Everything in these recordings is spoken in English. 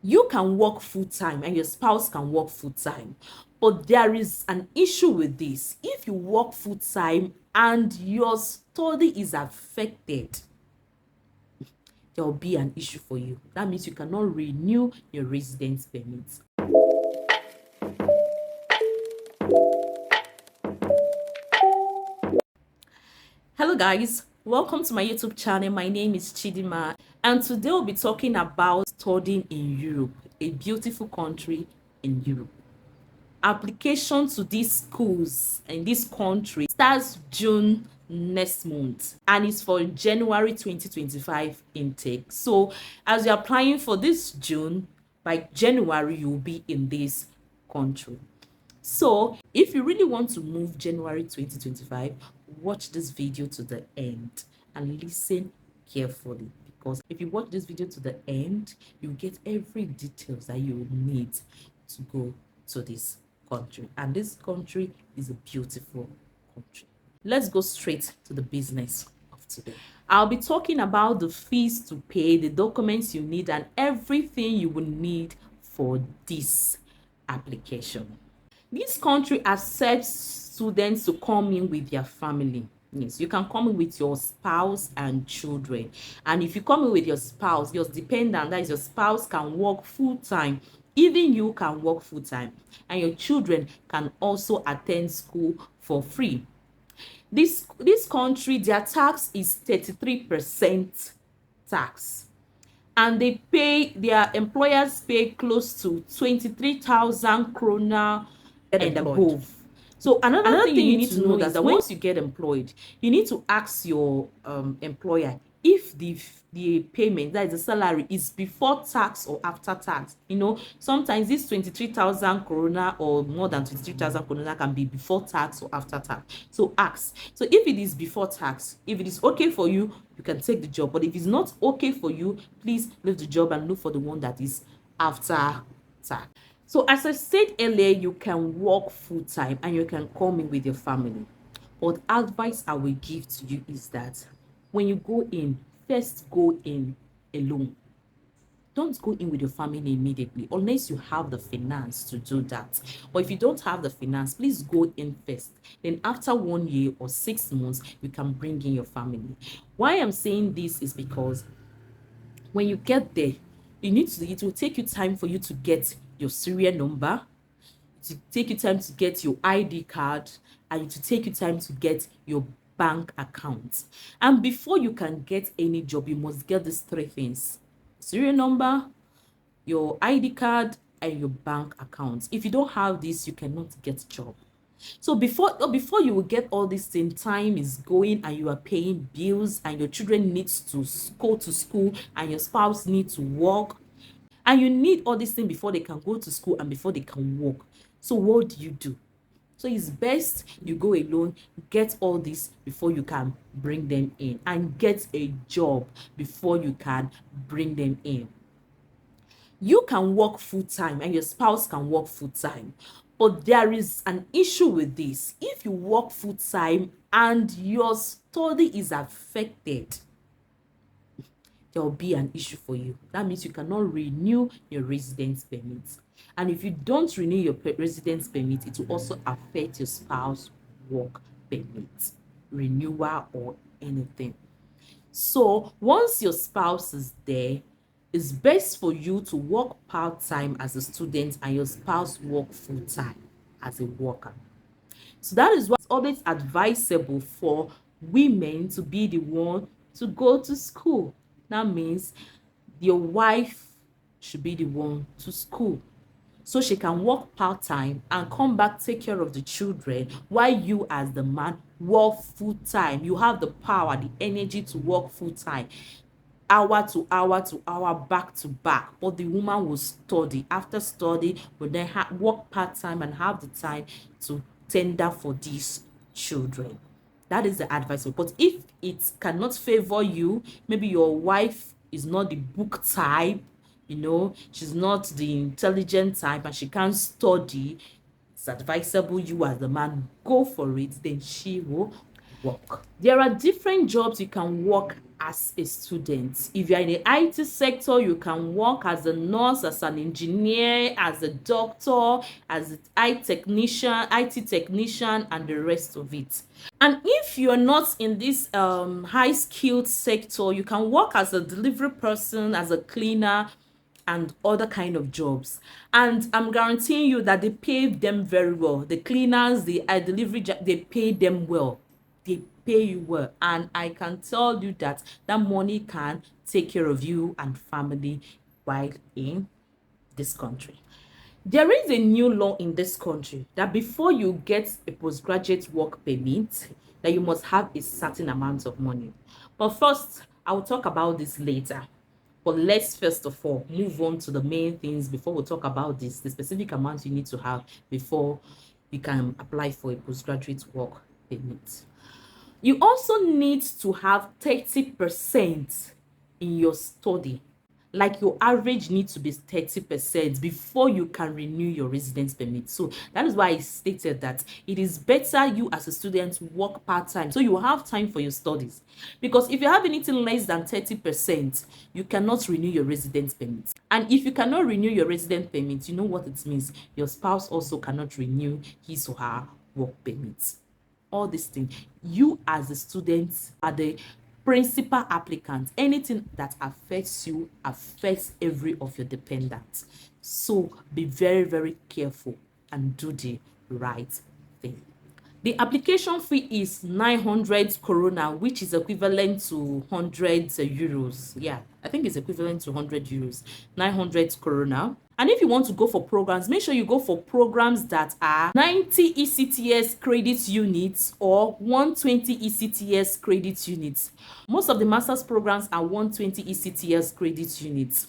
You can work full-time and your spouse can work full-time, but there is an issue with this. If you work full-time and your study is affected, there will be an issue for you. That means you cannot renew your residence permit. Hello guys, welcome to my YouTube channel. My name is Dinma, and today we'll be talking about studying in Europe, a beautiful country in Europe. Application to these schools in this country starts June next month and it's for January 2025 intake. So as you're applying for this June, by January you'll be in this country. So if you really want to move January 2025, watch this video to the end and listen carefully, because if you watch this video to the end, you get every details that you need to go to this country. And this country is a beautiful country. Let's go straight to the business of today. I'll be talking about the fees to pay, the documents you need, and everything you will need for this application. This country accepts students to come in with their family. Yes, you can come in with your spouse and children. And if you come in with your spouse, your dependent, that is your spouse, can work full-time. Even you can work full-time. And your children can also attend school for free. This country, their tax is 33% tax. And their employers pay close to 23,000 krona and above. So another thing you need to know is that once you get employed, you need to ask your employer if the payment, that is the salary, is before tax or after tax. You know, sometimes this 23,000 krona or more than 23,000 krona can be before tax or after tax. So ask. So if it is before tax, if it is okay for you, you can take the job. But if it's not okay for you, please leave the job and look for the one that is after tax. So as I said earlier, you can work full-time and you can come in with your family. But advice I will give to you is that when you go in, first go in alone. Don't go in with your family immediately unless you have the finance to do that. But if you don't have the finance, please go in first. Then after 1 year or 6 months, you can bring in your family. Why I'm saying this is because when you get there, it will take you time for you to get your serial number, to take you time to get your ID card, and to take you time to get your bank account. And before you can get any job, you must get these 3 things: serial number, your ID card, and your bank account. If you don't have this, you cannot get a job. So before you will get all this thing, time is going and you are paying bills, and your children needs to go to school, and your spouse needs to work, and you need all these things before they can go to school and before they can work. So what do? So it's best you go alone, get all this before you can bring them in, and get a job before you can bring them in. You can work full-time and your spouse can work full-time, but there is an issue with this. If you work full-time and your study is affected, there will be an issue for you. That means you cannot renew your residence permit. And if you don't renew your residence permit, it will also affect your spouse work permit, renewal or anything. So once your spouse is there, it's best for you to work part-time as a student and your spouse work full-time as a worker. So that is why it's always advisable for women to be the one to go to school. That means your wife should be the one to school, so she can work part-time and come back, take care of the children, while you as the man work full-time. You have the power, the energy to work full-time, hour to hour to hour, back to back. But the woman will study. After study, will then work part-time and have the time to tender for these children. That is the advice. But if it cannot favor you, maybe your wife is not the book type, you know, she's not the intelligent type and she can't study, it's advisable you as the man go for it. Then she will work. There are different jobs you can work as a student. If you are in the IT sector, you can work as a nurse, as an engineer, as a doctor, as an IT technician, and the rest of it. And if you're not in this high skilled sector, you can work as a delivery person, as a cleaner, and other kind of jobs. And I'm guaranteeing you that they pay them very well. The cleaners, the they pay them well. They pay you well, and I can tell you that that money can take care of you and family while in this country. There is a new law in this country that before you get a postgraduate work permit, that you must have a certain amount of money. But first, I will talk about this later. But let's first of all move on to the main things before we talk about this, the specific amount you need to have before you can apply for a postgraduate work permit. You also need to have 30% in your study. Like your average needs to be 30% before you can renew your residence permit. So that is why I stated that it is better you as a student work part-time so you have time for your studies. Because if you have anything less than 30%, you cannot renew your residence permit. And if you cannot renew your residence permit, you know what it means. Your spouse also cannot renew his or her work permit. All these things, you as a student are the principal applicant. Anything that affects you affects every of your dependents. So be very, very careful and do the right thing. The application fee is 900 krona, which is equivalent to 100 euros. Yeah, I think it's equivalent to 100 euros. 900 krona. And if you want to go for programs, make sure you go for programs that are 90 ECTS credit units or 120 ECTS credit units. Most of the master's programs are 120 ECTS credit units.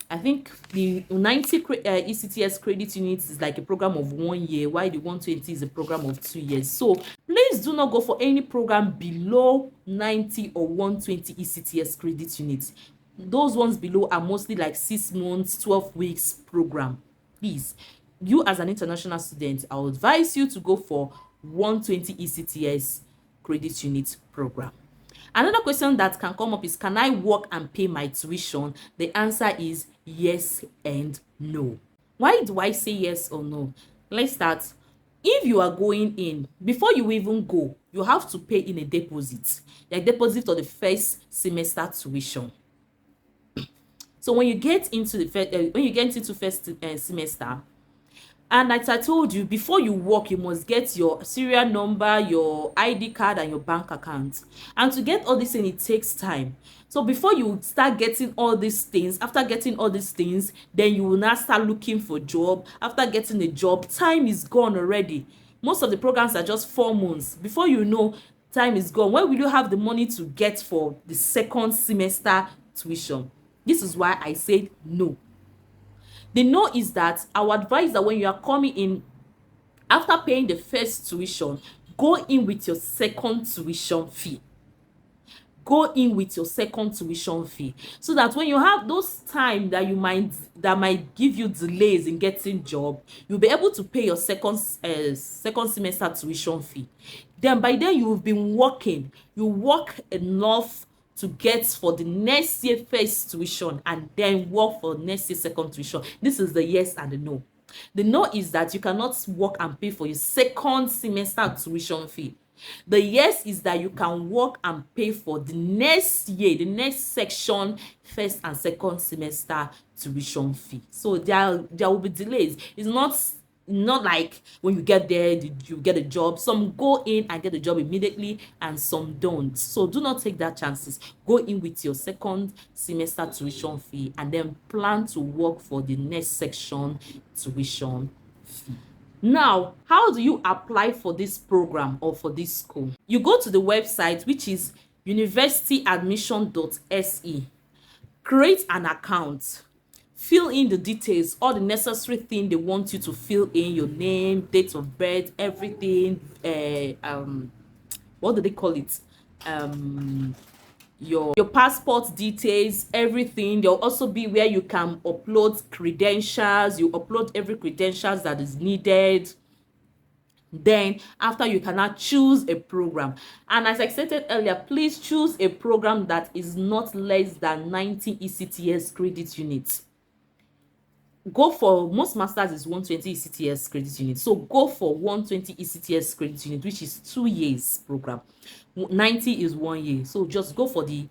I think the 90 ECTS credit units is like a program of 1 year, while the 120 is a program of 2 years. So please do not go for any program below 90 or 120 ECTS credit units. Those ones below are mostly like 6 months, 12 weeks program. Please, you as an international student, I would advise you to go for 120 ECTS credit unit program. Another question that can come up is, can I work and pay my tuition? The answer is yes and no. Why do I say yes or no? Let's start. If you are going in, before you even go, you have to pay in a deposit, like deposit of the first semester tuition. So when you get into the first semester, and as I told you, before you work, you must get your serial number, your ID card, and your bank account. And to get all this thing, it takes time. So before you start getting all these things, after getting all these things, then you will now start looking for a job. After getting a job, time is gone already. Most of the programs are just 4 months. Before you know, time is gone. When will you have the money to get for the second semester tuition? This is why I said no. The no is that I would advise that when you are coming in, after paying the first tuition, go in with your second tuition fee. Go in with your second tuition fee, so that when you have those time that might give you delays in getting job, you'll be able to pay your second semester tuition fee. Then by then you've been working, you work enough to get for the next year first tuition and then work for next year second tuition. This is the yes and the no. The no is that you cannot work and pay for your second semester tuition fee. The yes is that you can work and pay for the next year, the next section, first and second semester tuition fee. So there will be delays. It's not like when you get there you get a job. Some go in and get a job immediately and some don't. So do not take that chances. Go in with your second semester tuition fee and then plan to work for the next section tuition fee. Now, how do you apply for this program or for this school? You go to the website, which is universityadmission.se. Create an account. Fill in the details, all the necessary things they want you to fill in: your name, date of birth, everything. What do they call it? Your passport details, everything. There'll also be where you can upload credentials. You upload every credentials that is needed. Then after, you cannot choose a program, and as I stated earlier, please choose a program that is not less than 90 ECTS credit units. Go for, most masters is 120 ECTS credit unit, so go for 120 ECTS credit unit, which is 2 years program. 90 is 1 year, so just go for the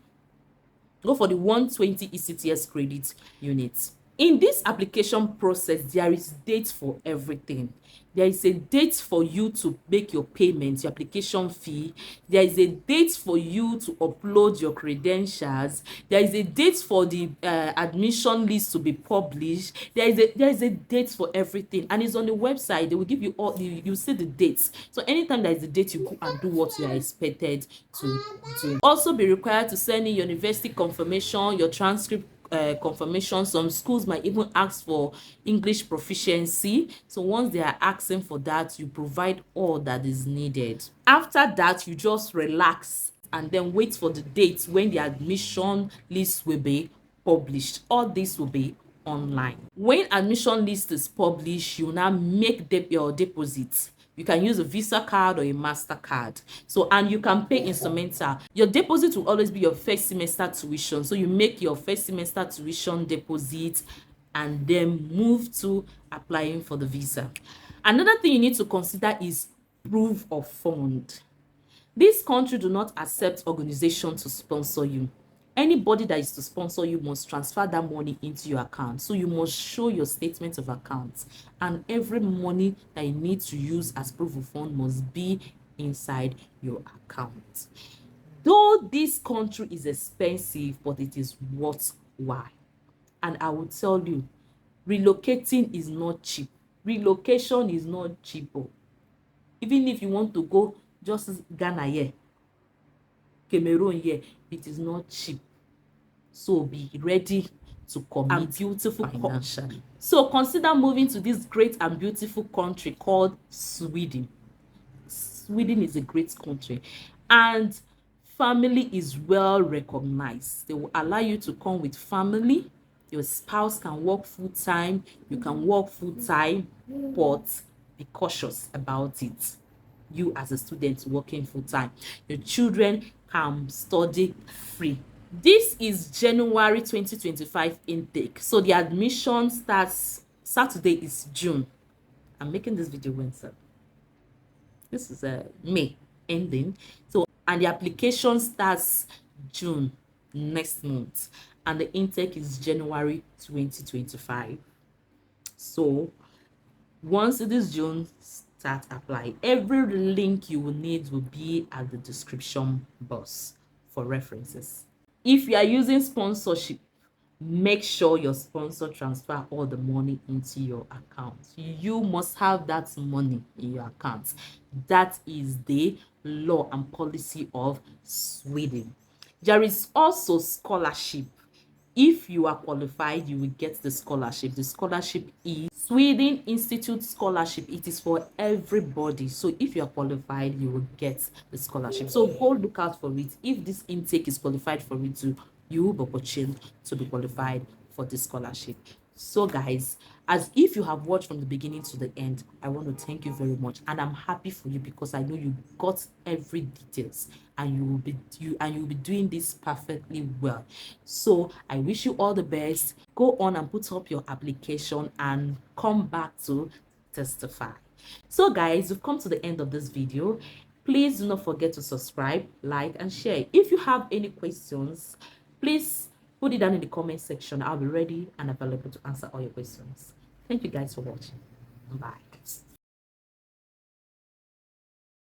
120 ECTS credit units. In this application process, there is date for everything. There is a date for you to make your payment, your application fee. There is a date for you to upload your credentials. There is a date for the admission list to be published. There is a date for everything, and it's on the website. They will give you all you see the dates. So anytime there is a date, you go and do what you are expected to do. Also be required to send in your university confirmation, your transcript confirmation. Some schools might even ask for English proficiency, so once they are asking for that, you provide all that is needed. After that, you just relax and then wait for the date when the admission list will be published. All this will be online. When admission list is published, you now make your deposit. You can use a Visa card or a MasterCard. So, and you can pay instrumental. Your deposit will always be your first semester tuition. So you make your first semester tuition deposit and then move to applying for the visa. Another thing you need to consider is proof of fund. This country do not accept organization to sponsor you. Anybody that is to sponsor you must transfer that money into your account. So you must show your statement of account, and every money that you need to use as proof of fund must be inside your account. Though this country is expensive, but it is worthwhile. And I will tell you, relocating is not cheap. Relocation is not cheap. Even if you want to go just Ghana here, Cameroon here, it is not cheap. So be ready to commit and beautiful financially. So consider moving to this great and beautiful country called Sweden. Sweden is a great country, and family is well recognized. They will allow you to come with family. Your spouse can work full-time, you can work full-time, but be cautious about it. You as a student working full-time, your children can study free. This is January 2025 intake, so the admission starts Saturday is June. I'm making this video Wednesday. This is May ending, so, and the application starts June next month, and the intake is January 2025. So once it is June, start apply. Every link you will need will be at the description box for references. If you are using sponsorship, make sure your sponsor transfer all the money into your account. You must have that money in your account. That is the law and policy of Sweden. There is also scholarship. If you are qualified, you will get the scholarship. The scholarship is Sweden Institute Scholarship. It is for everybody. So if you are qualified, you will get the scholarship. So go look out for it. If this intake is qualified for it too, you will be opportune to be qualified for the scholarship. So guys, as if you have watched from the beginning to the end, I want to thank you very much, and I'm happy for you because I know you got every details, and you will be doing this perfectly well. So I wish you all the best. Go on and put up your application and come back to testify. So guys, we've come to the end of this video. Please do not forget to subscribe, like, and share. If you have any questions, please put it down in the comment section. I'll be ready and available to answer all your questions. Thank you guys for watching. Bye.